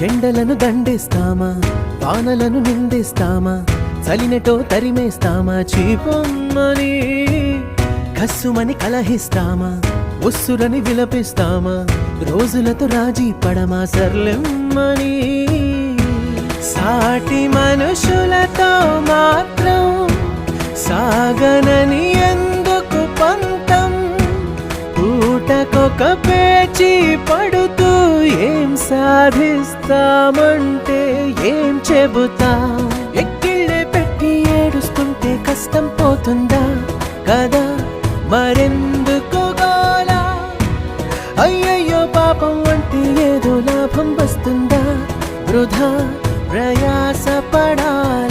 ఎండలను దండేస్తామా, వానలను నిందేస్తామా, చలినటో తరిమేస్తామా, చీపొమ్మని కస్సుమని కలహిస్తామా, ఉస్సురని విలపిస్తామా, రోజులతో రాజీ పడమా, సర్లెమ్మని సాటి మనుషులతో మాత్రం సాగనని ఎందుకు పంతం, పూటకొక పేచి పడుతూ ఏం సాధిస్తామంటే ఏం చెబుతాం, ఎక్కిళ్ళే పెట్టి ఏడుస్తుంటే కష్టం పోతుందా కదా, మరెందుకు గోలా, అయ్యయ్యో పాపం అంటే ఏదో లాభం వస్తుందా, వృధా ప్రయాస పడాలి.